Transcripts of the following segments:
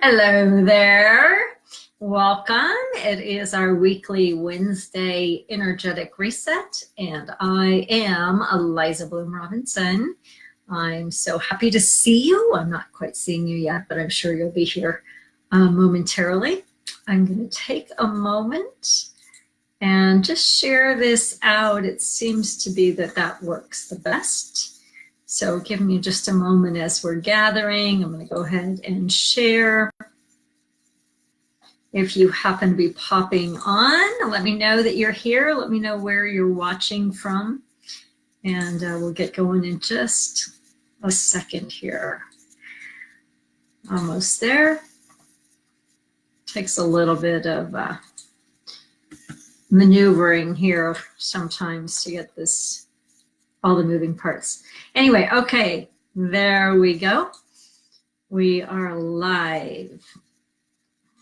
Hello there. Welcome. It is our weekly Wednesday energetic reset, and I am Eliza Bloom Robinson. I'm so happy to see you. I'm not quite seeing you yet, but I'm sure you'll be here momentarily. I'm going to take a moment and just share this out. It seems to be that works the best. So give me just a moment as we're gathering. I'm going to go ahead and share. If you happen to be popping on, let me know that you're here. Let me know where you're watching from. And we'll get going in just a second here. Almost there. Takes a little bit of maneuvering here sometimes to get this, all the moving parts. Anyway, okay, there we go. We are live.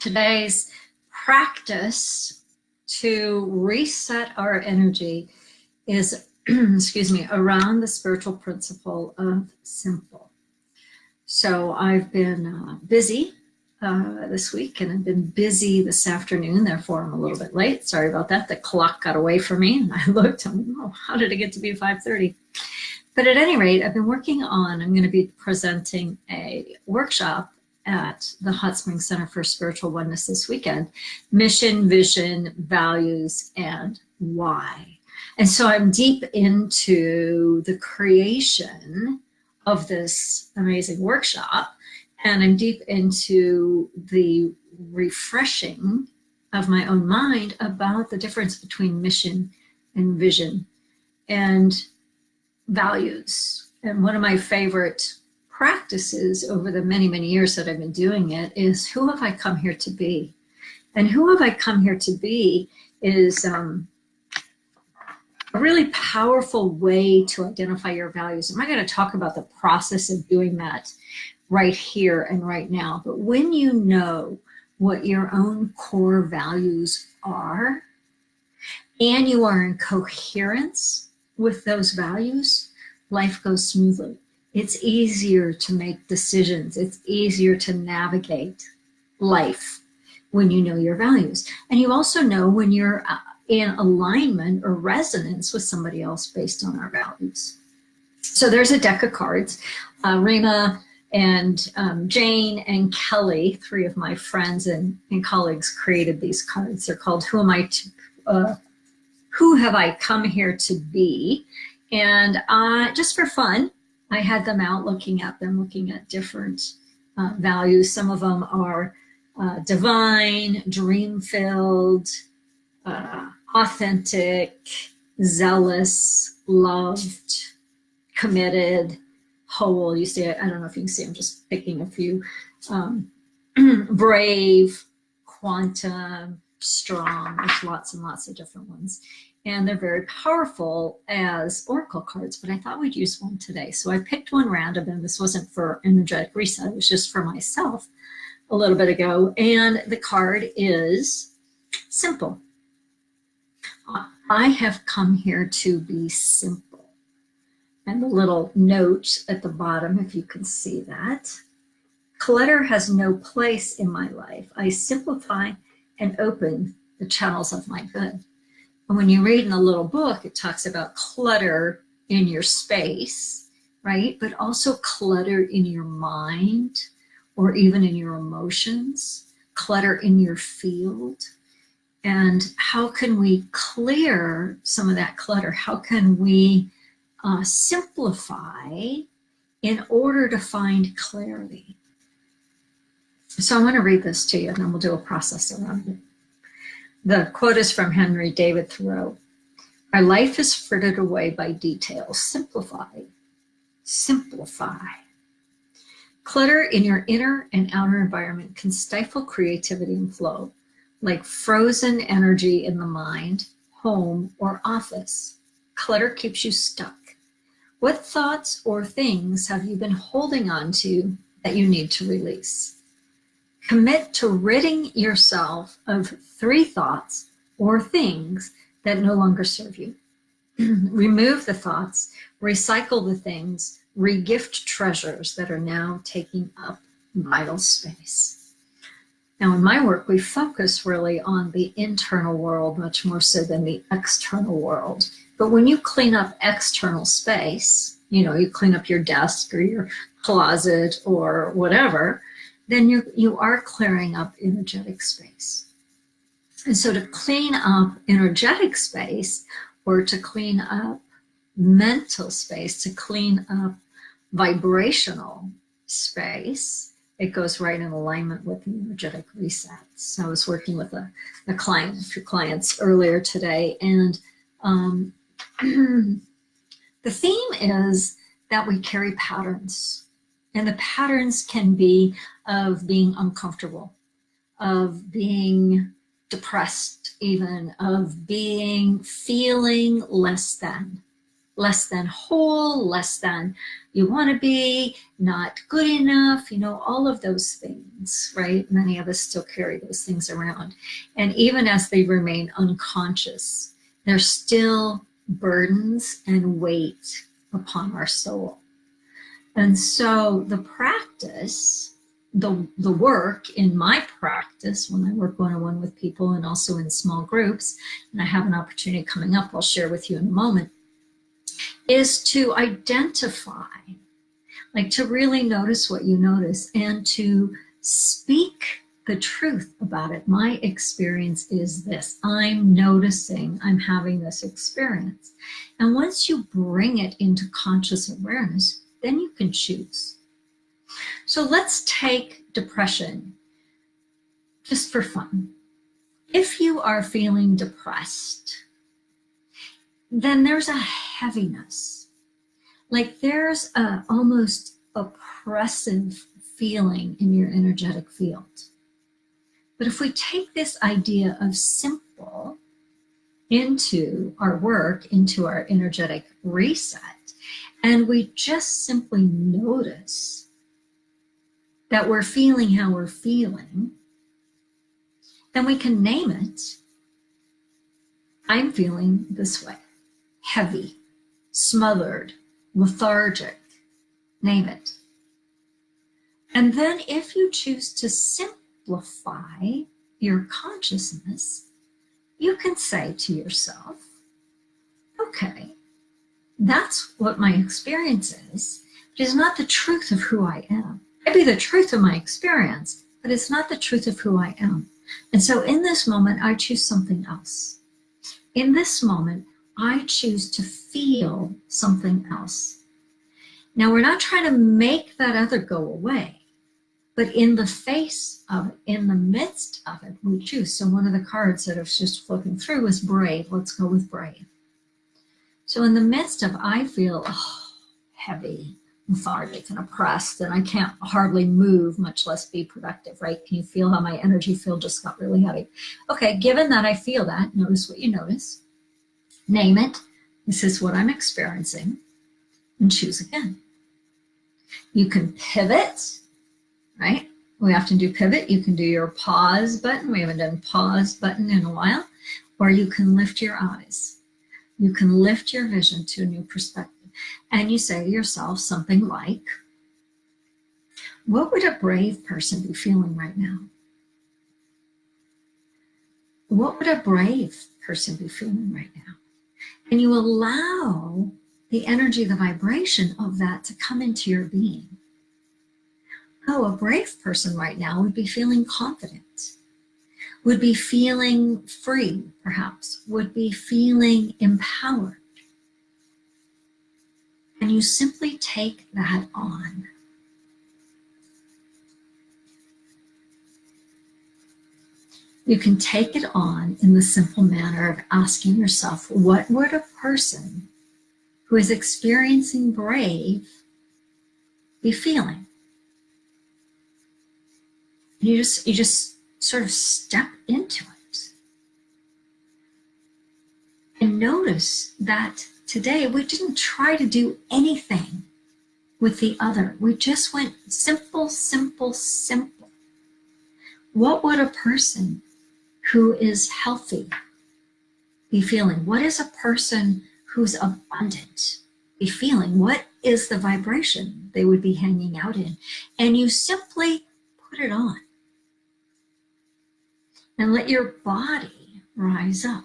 Today's practice to reset our energy is, excuse me, around the spiritual principle of simple. So I've been busy this week, and I've been busy this afternoon, therefore I'm a little bit late. Sorry about that. The clock got away from me, and I looked, and oh, how did it get to be 5:30? But at any rate, I've been working on, I'm going to be presenting a workshop at the Hot Springs Center for Spiritual Oneness this weekend, mission, vision, values, and why. And so I'm deep into the creation of this amazing workshop, and I'm deep into the refreshing of my own mind about the difference between mission and vision and values. And one of my favorite practices over the many, many years that I've been doing it is, who have I come here to be? And who have I come here to be is a really powerful way to identify your values. I'm not going to talk about the process of doing that right here and right now, but when you know what your own core values are, and you are in coherence with those values, life goes smoothly. It's easier to make decisions. It's easier to navigate life when you know your values. And you also know when you're in alignment or resonance with somebody else based on our values. So there's a deck of cards. Rima and Jane and Kelly, three of my friends and colleagues, created these cards. They're called Who Have I Come Here to Be? And just for fun, I had them out looking at them, looking at different values. Some of them are divine, dream-filled, authentic, zealous, loved, committed, whole. You see, I don't know if you can see, I'm just picking a few. Brave, quantum, strong. There's lots and lots of different ones. And they're very powerful as oracle cards, but I thought we'd use one today. So I picked one random, and this wasn't for energetic reset, it was just for myself a little bit ago. And the card is simple. I have come here to be simple. And the little note at the bottom, if you can see that. Clutter has no place in my life. I simplify and open the channels of my good. And when you read in a little book, it talks about clutter in your space, right? But also clutter in your mind, or even in your emotions, clutter in your field. And how can we clear some of that clutter? How can we simplify in order to find clarity? So I want to read this to you, and then we'll do a process around it. The quote is from Henry David Thoreau. Our life is frittered away by details. Simplify. Simplify. Clutter in your inner and outer environment can stifle creativity and flow, like frozen energy in the mind, home, or office. Clutter keeps you stuck. What thoughts or things have you been holding on to that you need to release? Commit to ridding yourself of 3 thoughts or things that no longer serve you. Remove the thoughts, recycle the things, regift treasures that are now taking up vital space. Now, in my work, we focus really on the internal world much more so than the external world. But when you clean up external space, you know, you clean up your desk or your closet or whatever, then you are clearing up energetic space. And so to clean up energetic space, or to clean up mental space, to clean up vibrational space, it goes right in alignment with the energetic reset. So I was working with a client, a few clients earlier today, and the theme is that we carry patterns. And the patterns can be of being uncomfortable, of being depressed, even of feeling less than whole, less than you want to be, not good enough, you know, all of those things, right? Many of us still carry those things around. And even as they remain unconscious, they're still burdens and weight upon our soul. And so the practice, the work in my practice, when I work one-on-one with people and also in small groups, and I have an opportunity coming up I'll share with you in a moment, is to identify, like to really notice what you notice and to speak the truth about it. My experience is this. I'm noticing I'm having this experience. And once you bring it into conscious awareness, then you can choose. So let's take depression just for fun. If you are feeling depressed, then there's a heaviness. Like there's a almost oppressive feeling in your energetic field. But if we take this idea of simple into our work, into our energetic reset, and we just simply notice that we're feeling how we're feeling, then we can name it. I'm feeling this way, heavy, smothered, lethargic, name it. And then if you choose to simplify your consciousness, you can say to yourself, okay, that's what my experience is. It is not the truth of who I am. It may be the truth of my experience, but it's not the truth of who I am. And so in this moment, I choose something else. In this moment, I choose to feel something else. Now, we're not trying to make that other go away, but in the face of it, in the midst of it, we choose. So one of the cards that I was just flipping through was brave. Let's go with brave. So in the midst of, I feel heavy, lethargic, and oppressed, and I can't hardly move, much less be productive, right? Can you feel how my energy field just got really heavy? Okay, given that I feel that, notice what you notice. Name it. This is what I'm experiencing, and choose again. You can pivot, right? We often do pivot. You can do your pause button. We haven't done pause button in a while. Or you can lift your eyes. You can lift your vision to a new perspective. And you say to yourself something like, what would a brave person be feeling right now? What would a brave person be feeling right now? And you allow the energy, the vibration of that to come into your being. Oh, a brave person right now would be feeling confident, would be feeling free, perhaps, would be feeling empowered. And you simply take that on. You can take it on in the simple manner of asking yourself, what would a person who is experiencing brave be feeling? You just sort of step into it. And notice that today we didn't try to do anything with the other. We just went simple, simple, simple. What would a person who is healthy be feeling? What is a person who's abundant be feeling? What is the vibration they would be hanging out in? And you simply put it on. and let your body rise up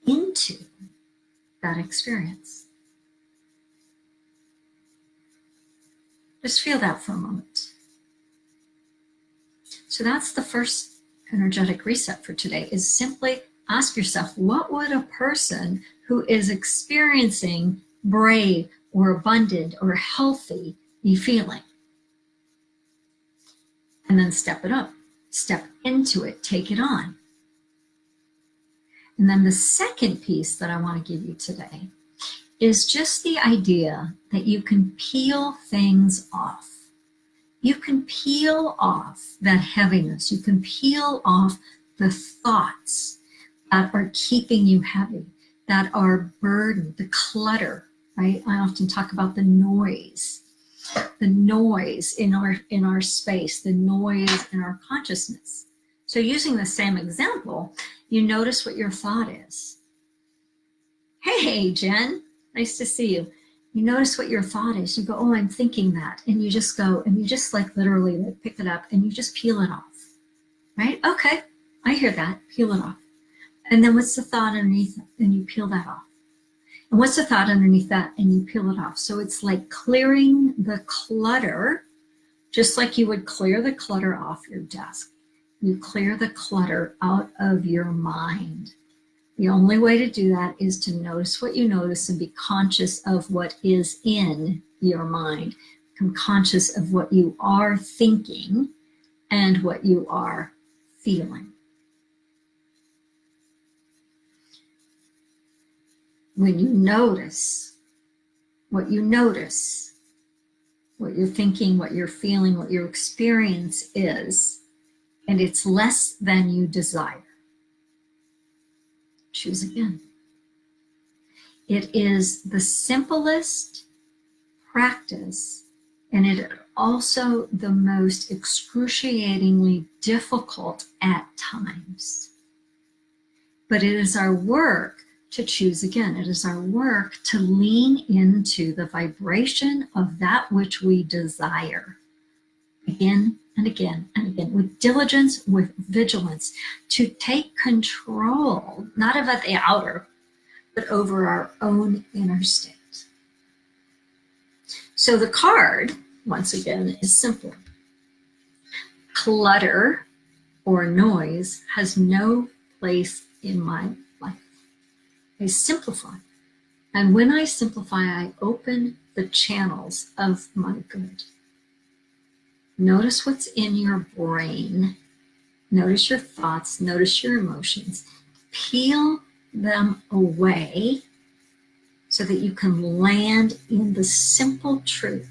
into that experience. Just feel that for a moment. So that's the first energetic reset for today, is simply ask yourself, what would a person who is experiencing brave or abundant or healthy be feeling? And then step it up, step into it, take it on. And then the second piece that I want to give you today is just the idea that you can peel things off. You can peel off that heaviness. You can peel off the thoughts that are keeping you heavy, that are burdened, the clutter, right? I often talk about the noise in our space, the noise in our consciousness. So using the same example, you notice what your thought is. Hey, Jen, nice to see you. You notice what your thought is. You go, oh, I'm thinking that. And you just go, and you just like literally like pick it up and you just peel it off, right? Okay, I hear that, peel it off. And then what's the thought underneath it? And you peel that off. And what's the thought underneath that? And you peel it off. So it's like clearing the clutter, just like you would clear the clutter off your desk. You clear the clutter out of your mind. The only way to do that is to notice what you notice and be conscious of what is in your mind. Become conscious of what you are thinking and what you are feeling. When you notice, what you're thinking, what you're feeling, what your experience is, and it's less than you desire, choose again. It is the simplest practice, and it also the most excruciatingly difficult at times. But it is our work to choose again. It is our work to lean into the vibration of that which we desire again and again and again, with diligence, with vigilance, to take control, not of the outer, but over our own inner state. So the card, once again, is simple. Clutter or noise has no place in my life. I simplify. And when I simplify, I open the channels of my good. Notice what's in your brain. Notice your thoughts. Notice your emotions. Peel them away so that you can land in the simple truth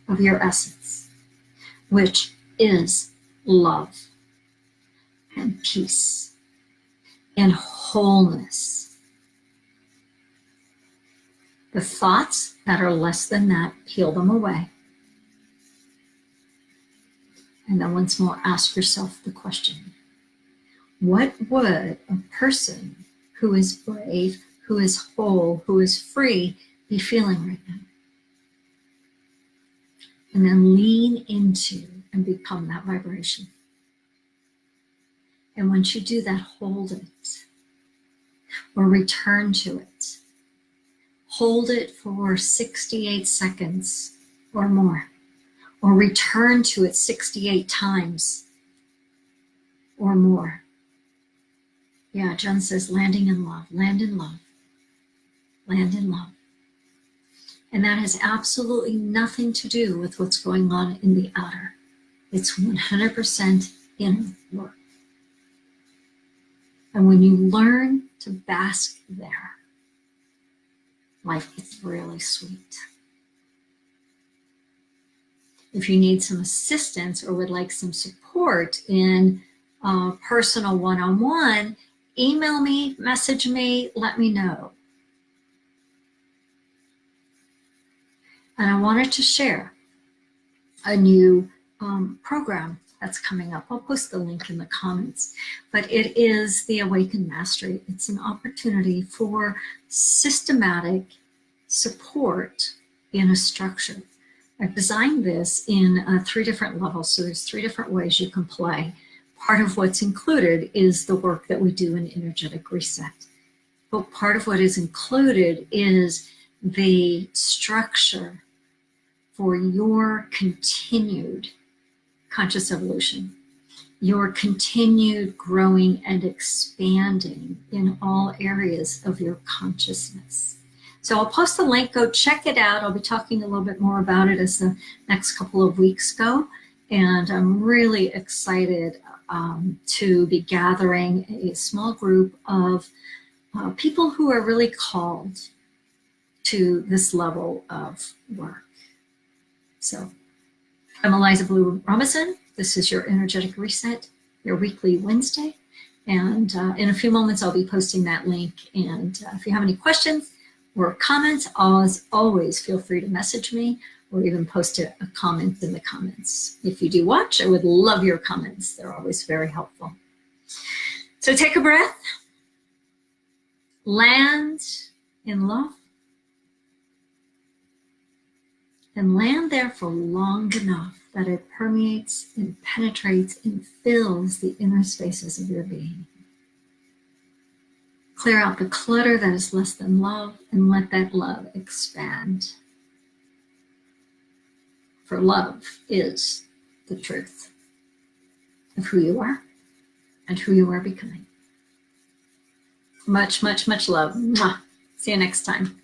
of your essence, which is love and peace and wholeness. The thoughts that are less than that, peel them away. And then once more, ask yourself the question, what would a person who is brave, who is whole, who is free, be feeling right now? And then lean into and become that vibration. And once you do that, hold it or return to it. Hold it for 68 seconds or more, or return to it 68 times or more. Yeah, Jen says, landing in love, land in love, land in love. And that has absolutely nothing to do with what's going on in the outer. It's 100% inner work. And when you learn to bask there, life gets really sweet. If you need some assistance or would like some support in personal one-on-one, email me, message me, let me know. And I wanted to share a new program that's coming up. I'll post the link in the comments, but it is the Awaken Mastery. It's an opportunity for systematic support in a structure. I've designed this in 3 different levels, so there's 3 different ways you can play. part of what's included is the work that we do in energetic reset. But part of what is included is the structure for your continued conscious evolution, your continued growing and expanding in all areas of your consciousness. So I'll post a link, go check it out. I'll be talking a little bit more about it as the next couple of weeks go. And I'm really excited to be gathering a small group of people who are really called to this level of work. So I'm Eliza Blue Robinson. This is your Energetic Reset, your weekly Wednesday. And in a few moments, I'll be posting that link. And if you have any questions or comments, as always, feel free to message me or even post a comment in the comments. If you do watch, I would love your comments. They're always very helpful. So take a breath, land in love, and land there for long enough that it permeates and penetrates and fills the inner spaces of your being. Clear out the clutter that is less than love and let that love expand. For love is the truth of who you are and who you are becoming. Much, much, much love. Mwah. See you next time.